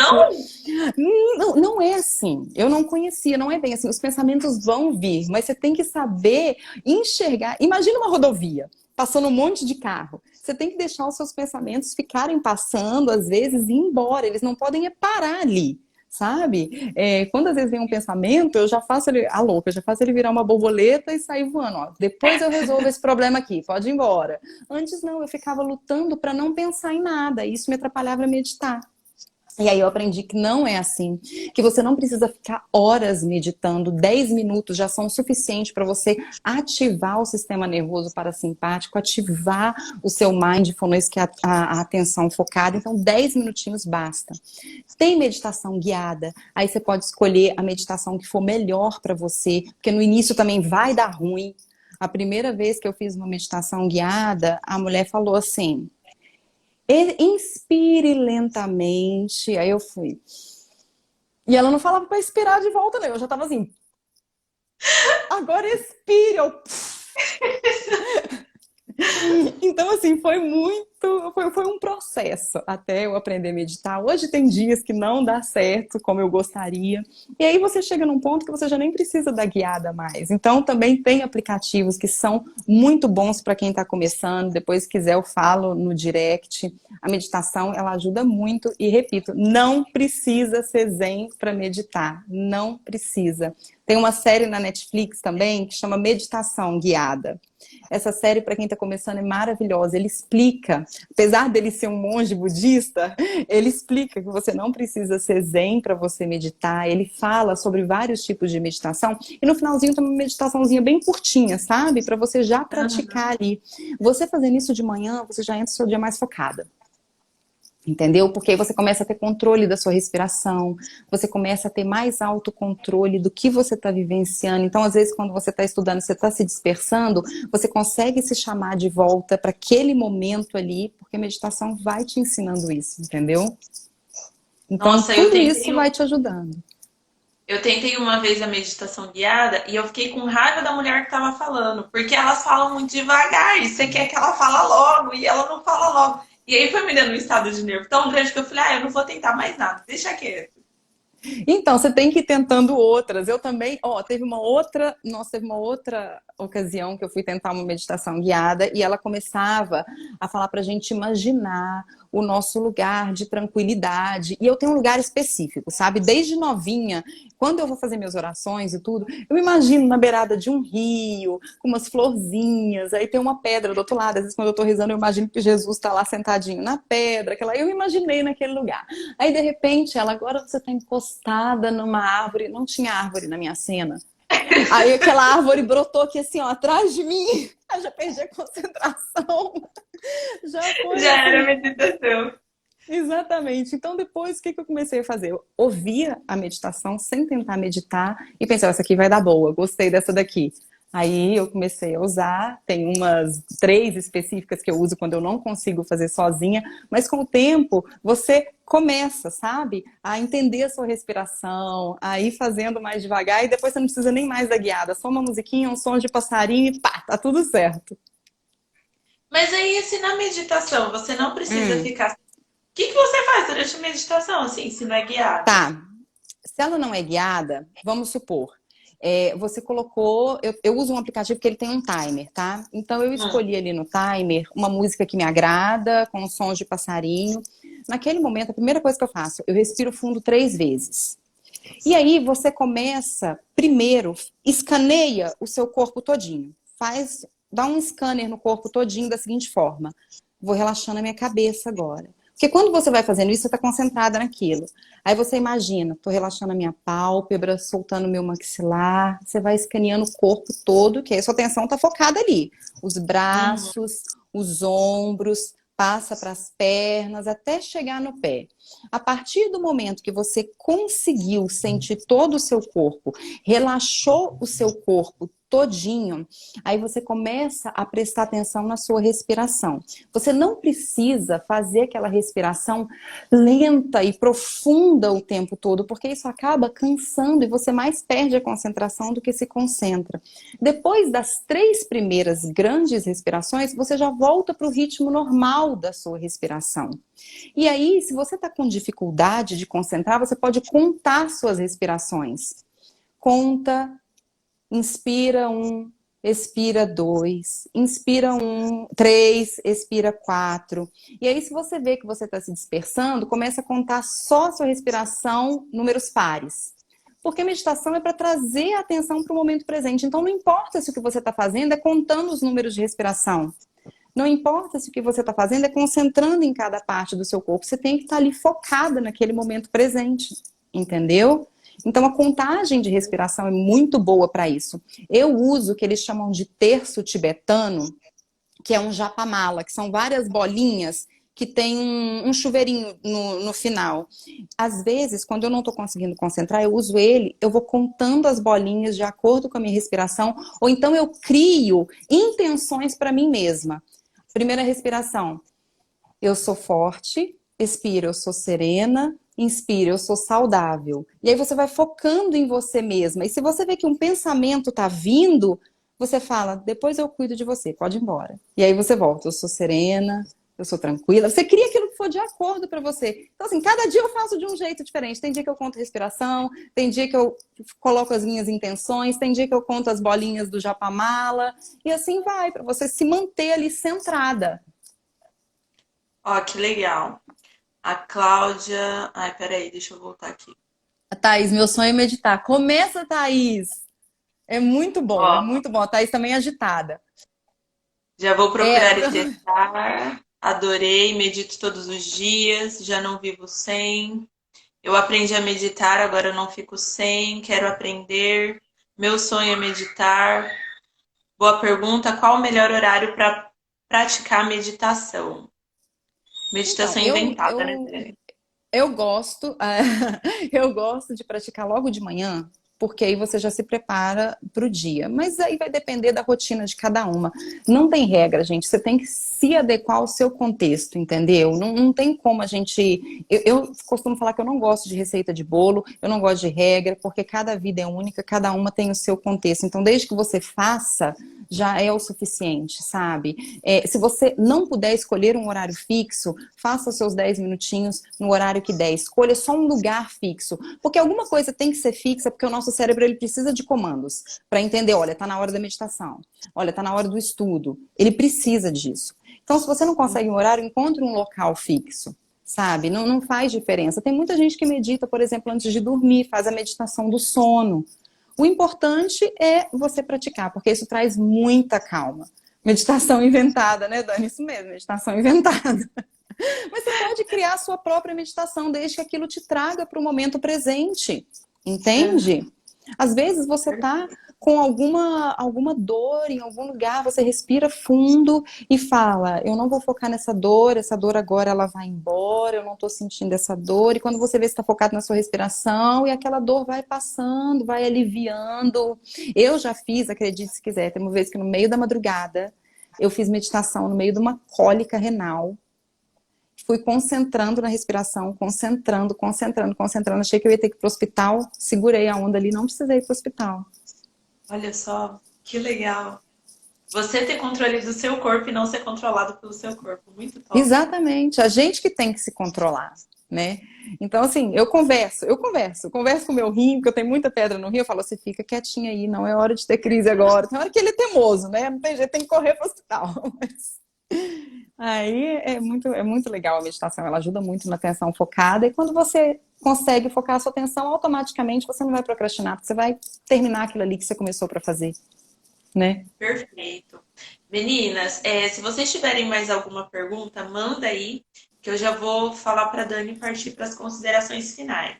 não, Não, não é assim. Eu não conhecia, não é bem assim. Os pensamentos vão vir, mas você tem que saber enxergar. Imagina uma rodovia, passando um monte de carro. Você tem que deixar os seus pensamentos ficarem passando, às vezes, e ir embora. Eles não podem parar ali. Sabe? Quando às vezes vem um pensamento, eu já faço ele, a louca, eu já faço ele virar uma borboleta e sair voando. Ó. Depois eu resolvo esse problema aqui, pode ir embora. Antes não, eu ficava lutando para não pensar em nada. E isso me atrapalhava a meditar. E aí eu aprendi que não é assim, que você não precisa ficar horas meditando, 10 minutos já são suficientes para você ativar o sistema nervoso parasimpático, ativar o seu mindfulness, que é a atenção focada, então 10 minutinhos basta. Tem meditação guiada, aí você pode escolher a meditação que for melhor para você, porque no início também vai dar ruim. A primeira vez que eu fiz uma meditação guiada, a mulher falou assim: inspire lentamente. Aí eu fui. E ela não falava para expirar de volta, não. Eu já tava assim. Agora expire. Eu... Então, assim, foi muito. Foi um processo até eu aprender a meditar. Hoje tem dias que não dá certo como eu gostaria. E aí você chega num ponto que você já nem precisa da guiada mais. Então, também tem aplicativos que são muito bons para quem está começando. Depois, se quiser, eu falo no direct. A meditação, ela ajuda muito. E repito, não precisa ser zen para meditar. Não precisa. Tem uma série na Netflix também que chama Meditação Guiada. Essa série, para quem está começando, é maravilhosa. Ele explica, apesar dele ser um monge budista, ele explica que você não precisa ser zen para você meditar. Ele fala sobre vários tipos de meditação. E no finalzinho tem uma meditaçãozinha bem curtinha, sabe? Para você já praticar ali. Você fazendo isso de manhã, você já entra o seu dia mais focada. Entendeu? Porque aí você começa a ter controle da sua respiração, você começa a ter mais autocontrole do que você está vivenciando. Então, às vezes, quando você está estudando, você está se dispersando, você consegue se chamar de volta para aquele momento ali, porque a meditação vai te ensinando isso, entendeu? Então, nossa, tudo isso vai te ajudando. eu tentei uma vez a meditação guiada e eu fiquei com raiva da mulher que estava falando, porque elas falam muito devagar e você quer que ela fala logo e ela não fala logo. E aí foi me dando um estado de nervo tão grande que eu falei, eu não vou tentar mais nada, deixa quieto. Então, você tem que ir tentando outras. Eu também, teve uma outra ocasião que eu fui tentar uma meditação guiada e ela começava a falar pra gente imaginar o nosso lugar de tranquilidade. E eu tenho um lugar específico, sabe? Desde novinha, quando eu vou fazer minhas orações e tudo, eu me imagino na beirada de um rio, com umas florzinhas, aí tem uma pedra do outro lado. Às vezes, quando eu tô rezando, eu imagino que Jesus tá lá sentadinho na pedra, eu me imaginei naquele lugar. Aí, de repente, agora você tá encostada numa árvore, não tinha árvore na minha cena. Aí aquela árvore brotou aqui assim, ó, atrás de mim. Eu já perdi a concentração. Já foi. Já assim. era meditação. Exatamente. Então, depois, o que eu comecei a fazer? Eu ouvia a meditação sem tentar meditar e pensava, essa aqui vai dar boa, gostei dessa daqui. Aí eu comecei a usar, tem umas 3 específicas que eu uso quando eu não consigo fazer sozinha, mas com o tempo você começa, sabe? A entender a sua respiração, a ir fazendo mais devagar e depois você não precisa nem mais da guiada, só uma musiquinha, um som de passarinho e pá, tá tudo certo. Mas aí, se na meditação você não precisa Hum. ficar. O que você faz durante a meditação, assim, se não é guiada? Tá. Se ela não é guiada, vamos supor, você colocou. Eu uso um aplicativo que ele tem um timer, tá? Então eu Hum. escolhi ali no timer uma música que me agrada, com sons de passarinho. Naquele momento, a primeira coisa que eu faço, eu respiro fundo 3 vezes. E aí você começa, primeiro, escaneia o seu corpo todinho. Dá um scanner no corpo todinho da seguinte forma: vou relaxando a minha cabeça agora. Porque quando você vai fazendo isso, você está concentrada naquilo. Aí você imagina, estou relaxando a minha pálpebra, soltando o meu maxilar. Você vai escaneando o corpo todo, que aí a sua atenção está focada ali. Os Uhum. braços, os ombros, passa para as pernas, até chegar no pé. A partir do momento que você conseguiu sentir todo o seu corpo, relaxou o seu corpo todinho, aí você começa a prestar atenção na sua respiração. Você não precisa fazer aquela respiração lenta e profunda o tempo todo, porque isso acaba cansando e você mais perde a concentração do que se concentra. Depois das 3 primeiras grandes respirações, você já volta para o ritmo normal da sua respiração. E aí, se você está com dificuldade de concentrar, você pode contar suas respirações. Conta, inspira 1, expira 2, inspira 3, expira 4. E aí, se você vê que você está se dispersando, começa a contar só a sua respiração, números pares. Porque a meditação é para trazer a atenção para o momento presente. Então, não importa se o que você está fazendo é contando os números de respiração. Não importa se o que você está fazendo é concentrando em cada parte do seu corpo. Você tem que estar ali focada naquele momento presente. Entendeu? Então, a contagem de respiração é muito boa para isso. Eu uso o que eles chamam de terço tibetano, que é um japamala, que são várias bolinhas que tem um chuveirinho no final. Às vezes, quando eu não estou conseguindo concentrar, eu uso ele, eu vou contando as bolinhas de acordo com a minha respiração, ou então eu crio intenções para mim mesma. Primeira respiração, eu sou forte, expira, eu sou serena, inspira, eu sou saudável. E aí você vai focando em você mesma. E se você vê que um pensamento está vindo, você fala, depois eu cuido de você, pode ir embora. E aí você volta, eu sou serena, eu sou tranquila. Você cria aquilo que for de acordo para você. Então, assim, cada dia eu faço de um jeito diferente. Tem dia que eu conto respiração, tem dia que eu coloco as minhas intenções, tem dia que eu conto as bolinhas do japamala. E assim vai, para você se manter ali centrada. Ó, que legal. A Cláudia. Ai, peraí, deixa eu voltar aqui. Thaís, meu sonho é meditar. Começa, Thaís! É muito bom, é Ó, muito bom. A Thaís também é agitada. já vou É, procurar e testar. Adorei, medito todos os dias, já não vivo sem. Eu aprendi a meditar, agora eu não fico sem, quero aprender. Meu sonho é meditar. Boa pergunta, qual o melhor horário para praticar meditação? então, Meditação inventada, né, Dani? eu gosto, eu gosto de praticar logo de manhã, porque aí você já se prepara para o dia. Mas aí vai depender da rotina de cada uma. Não tem regra, gente. Você tem que se adequar ao seu contexto, entendeu? Não tem como a gente. Eu costumo falar que eu não gosto de receita de bolo, eu não gosto de regra, porque cada vida é única, cada uma tem o seu contexto. Então, desde que você faça, já é o suficiente, sabe? Se você não puder escolher um horário fixo, faça os seus 10 minutinhos no horário que der. Escolha só um lugar fixo. Porque alguma coisa tem que ser fixa, porque o nosso cérebro ele precisa de comandos para entender, olha, tá na hora da meditação, olha, tá na hora do estudo. Ele precisa disso. Então, se você não consegue um horário, encontre um local fixo. Sabe? Não faz diferença. Tem muita gente que medita, por exemplo, antes de dormir, faz a meditação do sono. O importante é você praticar, porque isso traz muita calma. Meditação inventada, né, Dani? Isso mesmo, meditação inventada. Mas você pode criar a sua própria meditação, desde que aquilo te traga para o momento presente. Entende? Às vezes você tá com alguma dor em algum lugar, você respira fundo e fala, eu não vou focar nessa dor, essa dor agora ela vai embora, eu não tô sentindo essa dor. E quando você vê, você tá focado na sua respiração e aquela dor vai passando, vai aliviando. Eu já fiz, acredite se quiser, tem uma vez que no meio da madrugada eu fiz meditação no meio de uma cólica renal. Fui concentrando na respiração, concentrando. Achei que eu ia ter que ir pro hospital. Segurei a onda ali, não precisei ir pro hospital. Olha só, que legal. Você ter controle do seu corpo e não ser controlado pelo seu corpo. Muito top. Exatamente. A gente que tem que se controlar, né? Então, assim, eu converso com o meu rim, porque eu tenho muita pedra no rim. Eu falo, você fica quietinha aí, não é hora de ter crise agora. Tem hora que ele é teimoso, né? Não tem jeito, tem que correr pro hospital. Mas... Aí é muito legal a meditação, ela ajuda muito na atenção focada, e quando você consegue focar a sua atenção, automaticamente você não vai procrastinar, porque você vai terminar aquilo ali que você começou para fazer, né? Perfeito. Meninas, se vocês tiverem mais alguma pergunta, manda aí, que eu já vou falar para a Dani partir para as considerações finais.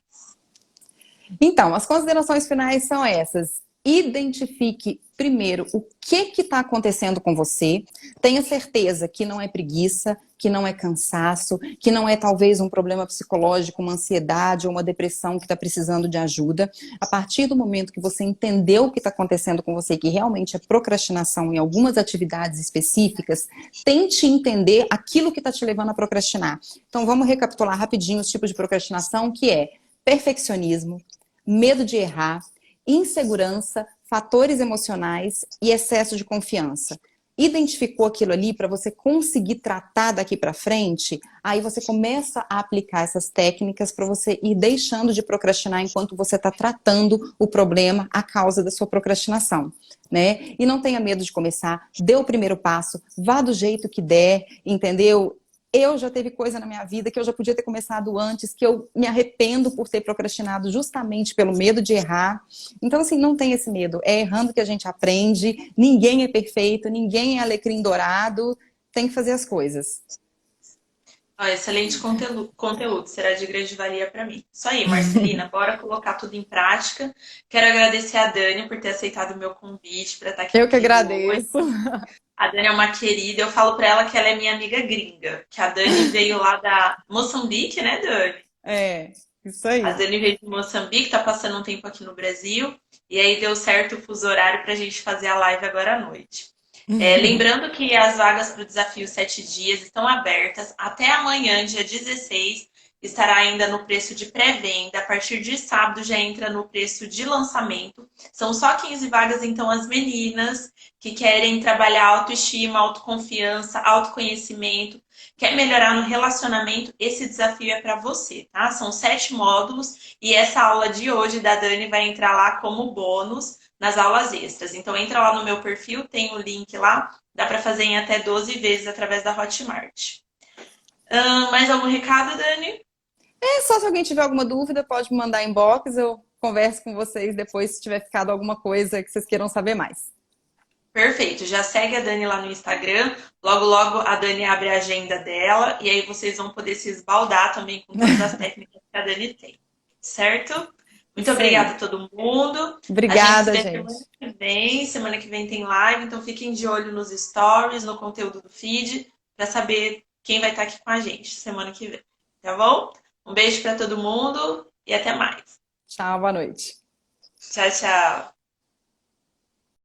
Então, as considerações finais são essas. Identifique primeiro o que está acontecendo com você. Tenha certeza que não é preguiça, que não é cansaço, que não é talvez um problema psicológico, uma ansiedade ou uma depressão que está precisando de ajuda. A partir do momento que você entendeu o que está acontecendo com você, que realmente é procrastinação em algumas atividades específicas, tente entender aquilo que está te levando a procrastinar. Então vamos recapitular rapidinho os tipos de procrastinação, que é perfeccionismo, medo de errar, insegurança, fatores emocionais e excesso de confiança. Identificou aquilo ali para você conseguir tratar daqui para frente, aí você começa a aplicar essas técnicas para você ir deixando de procrastinar enquanto você está tratando o problema, a causa da sua procrastinação, né? E não tenha medo de começar, dê o primeiro passo, vá do jeito que der, entendeu? Eu já teve coisa na minha vida que eu já podia ter começado antes, que eu me arrependo por ter procrastinado justamente pelo medo de errar. Então, assim, não tem esse medo. É errando que a gente aprende. Ninguém é perfeito, ninguém é alecrim dourado. Tem que fazer as coisas. Ó, excelente conteúdo, será de grande valia para mim. Isso aí, Marcelina, bora colocar tudo em prática. Quero agradecer a Dani por ter aceitado o meu convite para estar aqui Eu que comigo hoje. agradeço. A Dani é uma querida, eu falo para ela que ela é minha amiga gringa, que a Dani veio lá da Moçambique, né, Dani? É, isso A aí. Dani veio de Moçambique, tá passando um tempo aqui no Brasil, e aí deu certo o fuso horário para a gente fazer a live agora à noite. Lembrando que as vagas para o desafio 7 dias estão abertas até amanhã, dia 16. Estará ainda no preço de pré-venda. A partir de sábado já entra no preço de lançamento. São só 15 vagas, então as meninas que querem trabalhar autoestima, autoconfiança, autoconhecimento, quer melhorar no relacionamento, esse desafio é para você, tá? São 7 módulos e essa aula de hoje da Dani vai entrar lá como bônus nas aulas extras. Então entra lá no meu perfil, tem o link lá, dá para fazer em até 12 vezes através da Hotmart. Mais algum recado, Dani? É só se alguém tiver alguma dúvida, pode me mandar inbox, eu converso com vocês depois se tiver ficado alguma coisa que vocês queiram saber mais. Perfeito, já segue a Dani lá no Instagram. Logo, logo a Dani abre a agenda dela e aí vocês vão poder se esbaldar também com todas as técnicas que a Dani tem. Certo? Muito Isso obrigada a aí. todo mundo. A gente se Obrigada, vê gente. semana que vem. Semana que vem tem live, então fiquem de olho nos stories, no conteúdo do feed, para saber quem vai estar aqui com a gente semana que vem. Tá bom? Um beijo para todo mundo e até mais. Tchau, boa noite. Tchau, tchau.